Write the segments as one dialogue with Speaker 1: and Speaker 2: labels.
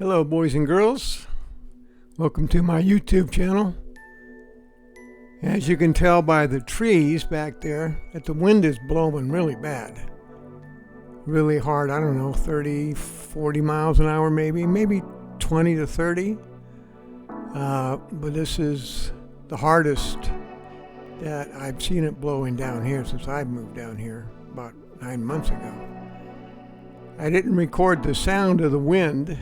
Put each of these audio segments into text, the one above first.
Speaker 1: Hello, boys and girls. Welcome to my YouTube channel. As you can tell by the trees back there, that the wind is blowing really bad. Really hard, I don't know, 30, 40 miles an hour maybe 20 to 30. But this is the hardest that I've seen it blowing down here since I moved down here about 9 months ago. I didn't record the sound of the wind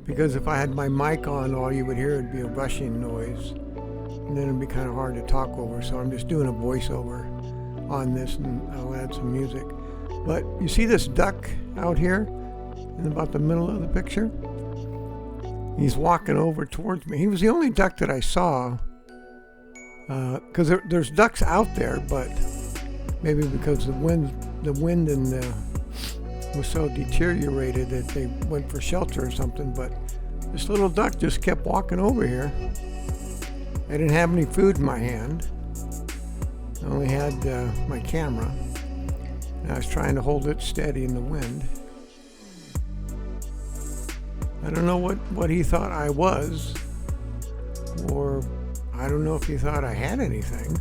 Speaker 1: because if I had my mic on, all you would hear would be a rushing noise, and then it'd be kind of hard to talk over. So I'm just doing a voiceover on this, and I'll add some music. But you see this duck out here in about the middle of the picture? He's walking over towards me. He was the only duck that I saw, because there's ducks out there, but maybe because the wind was so deteriorated that they went for shelter or something. But this little duck just kept walking over here. I didn't have any food in my hand. I only had my camera, and I was trying to hold it steady in the wind. I don't know what he thought I was, or I don't know if he thought I had anything,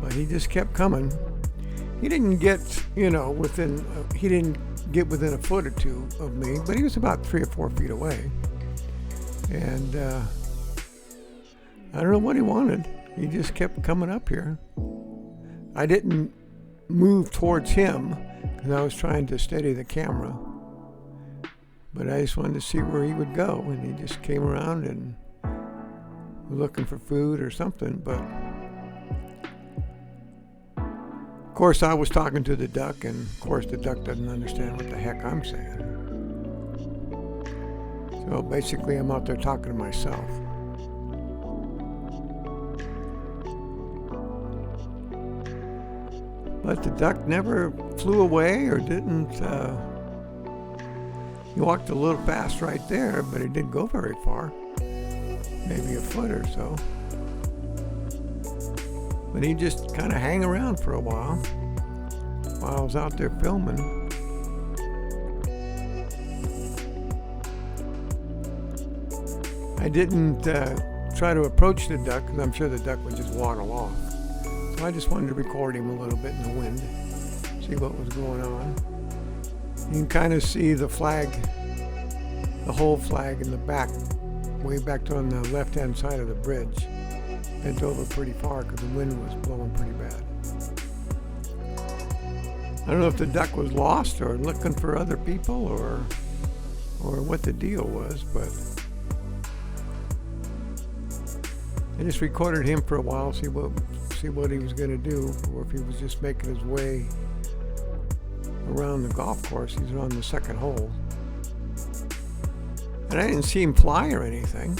Speaker 1: but he just kept coming. He didn't get, within a foot or two of me, but he was about 3 or 4 feet away. And I don't know what he wanted. He just kept coming up here. I didn't move towards him because I was trying to steady the camera. But I just wanted to see where he would go, and he just came around and was looking for food or something. But of course, I was talking to the duck, and of course, the duck doesn't understand what the heck I'm saying. So basically, I'm out there talking to myself. But the duck never flew away or didn't. He walked a little fast right there, but he didn't go very far. Maybe a foot or so. But he just kind of hang around for a while I was out there filming. I didn't try to approach the duck because I'm sure the duck would just waddle off. So I just wanted to record him a little bit in the wind, see what was going on. You can kind of see the flag, the whole flag in the back, way back on the left-hand side of the bridge. Bent over pretty far because the wind was blowing pretty bad. I don't know if the duck was lost or looking for other people or what the deal was, but I just recorded him for a while, see what he was going to do, or if he was just making his way around the golf course. He's on the second hole. And I didn't see him fly or anything.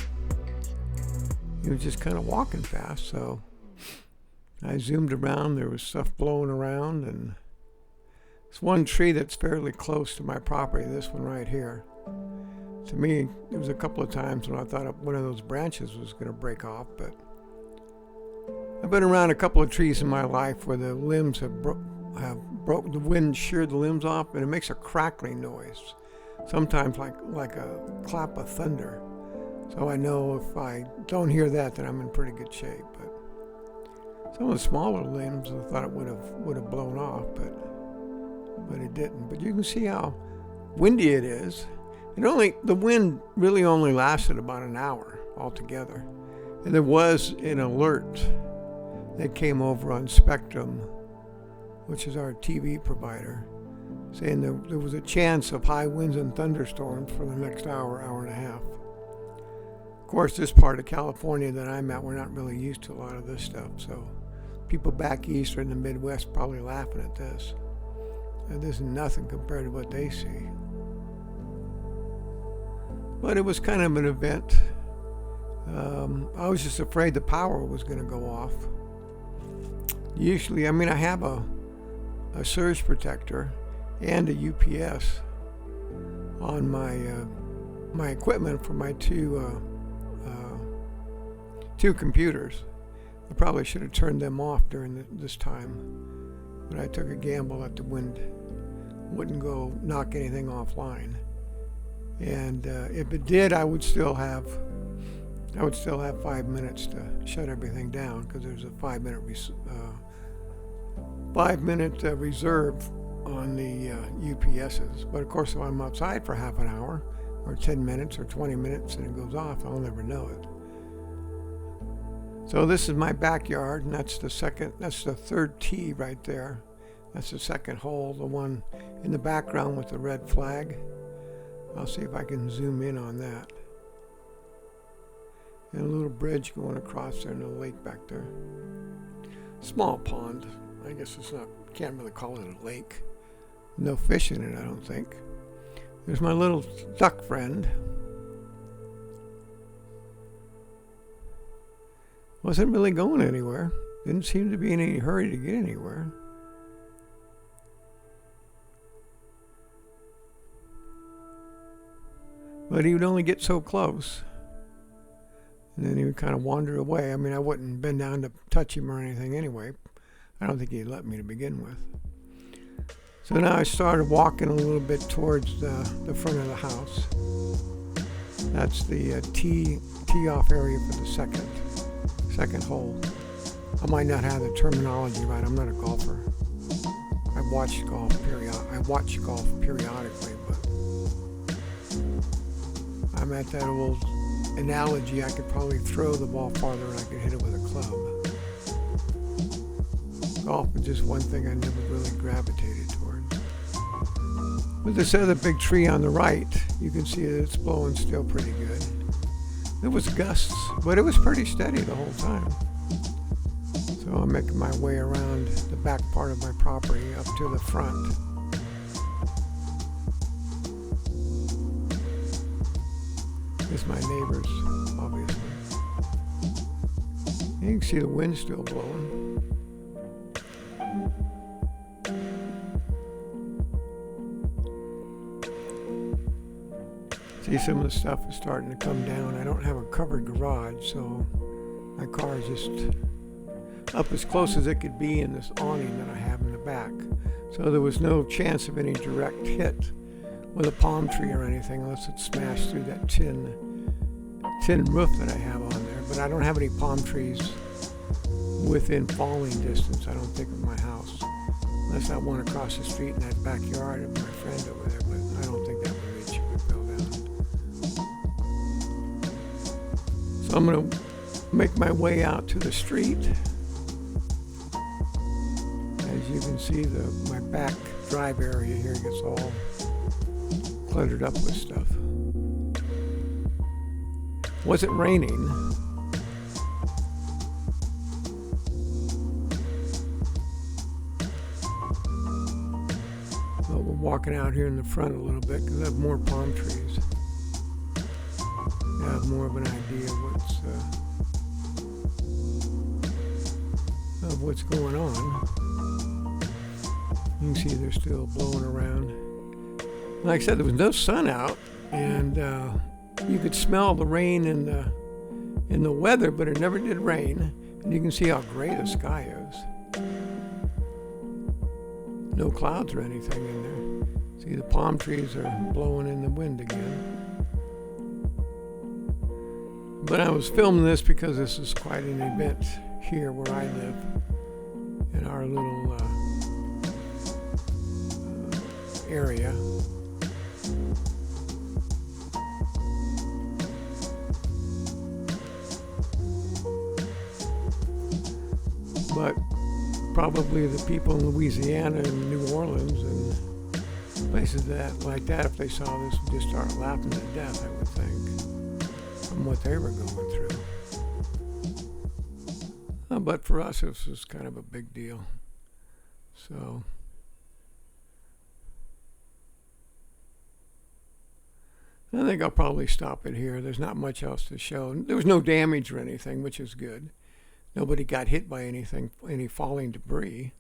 Speaker 1: He was just kind of walking fast, so I zoomed around. There was stuff blowing around, and it's one tree that's fairly close to my property, this one right here. To me, there was a couple of times when I thought one of those branches was going to break off, but I've been around a couple of trees in my life where the limbs have broke, the wind sheared the limbs off, and it makes a crackling noise, sometimes like a clap of thunder. So I know if I don't hear that, then I'm in pretty good shape. But some of the smaller limbs, I thought it would have blown off, but it didn't. But you can see how windy it is. The wind really only lasted about an hour altogether. And there was an alert that came over on Spectrum, which is our TV provider, saying there was a chance of high winds and thunderstorms for the next hour and a half. Of course, this part of California that I'm at, we're not really used to a lot of this stuff, so people back east or in the Midwest probably laughing at this. And this is nothing compared to what they see. But it was kind of an event. I was just afraid the power was going to go off. Usually, I have a surge protector and a UPS on my equipment for my two computers. I probably should have turned them off during this time, but I took a gamble that the wind wouldn't go knock anything offline. And if it did, I would still have 5 minutes to shut everything down, because there's a 5-minute reserve on the UPSs. But of course, if I'm outside for half an hour or 10 minutes or 20 minutes and it goes off, I'll never know it. So this is my backyard, and that's the third tee right there. That's the second hole, the one in the background with the red flag. I'll see if I can zoom in on that. And a little bridge going across there in the lake back there. Small pond. I guess can't really call it a lake. No fish in it, I don't think. There's my little duck friend. Wasn't really going anywhere. Didn't seem to be in any hurry to get anywhere. But he would only get so close. And then he would kind of wander away. I mean, I wouldn't bend down to touch him or anything anyway. I don't think he'd let me to begin with. So now I started walking a little bit towards the front of the house. That's the tee off area for the second hole. I might not have the terminology right. I'm not a golfer. I watch golf periodically, but I'm at that old analogy. I could probably throw the ball farther than I could hit it with a club. Golf is just one thing I never really gravitated towards. With this other big tree on the right, you can see that it's blowing still pretty good. There was gusts, but it was pretty steady the whole time. So I'm making my way around the back part of my property up to the front. This is my neighbors, obviously. You can see the wind still blowing. See, some of the stuff is starting to come down. I don't have a covered garage, so my car is just up as close as it could be in this awning that I have in the back. So there was no chance of any direct hit with a palm tree or anything unless it smashed through that tin roof that I have on there. But I don't have any palm trees within falling distance, I don't think, of my house. Unless I went across the street in that backyard of my friend over there, but I don't think that would reach it would go down. So I'm going to make my way out to the street. As you can see, my back drive area here gets all cluttered up with stuff. Wasn't raining. But we're walking out here in the front a little bit because I have more palm trees. I have more of an idea of what's going on. You can see they're still blowing around. Like I said, there was no sun out, and you could smell the rain in the weather, but it never did rain. And you can see how gray the sky is. No clouds or anything in there. See, the palm trees are blowing in the wind again. But I was filming this because this is quite an event here where I live, in our little area. But probably the people in Louisiana and New Orleans and places like that, if they saw this, would just start laughing to death, I would think, from what they were going through. But for us, this was kind of a big deal. So I think I'll probably stop it here. There's not much else to show. There was no damage or anything, which is good. Nobody got hit by anything, any falling debris.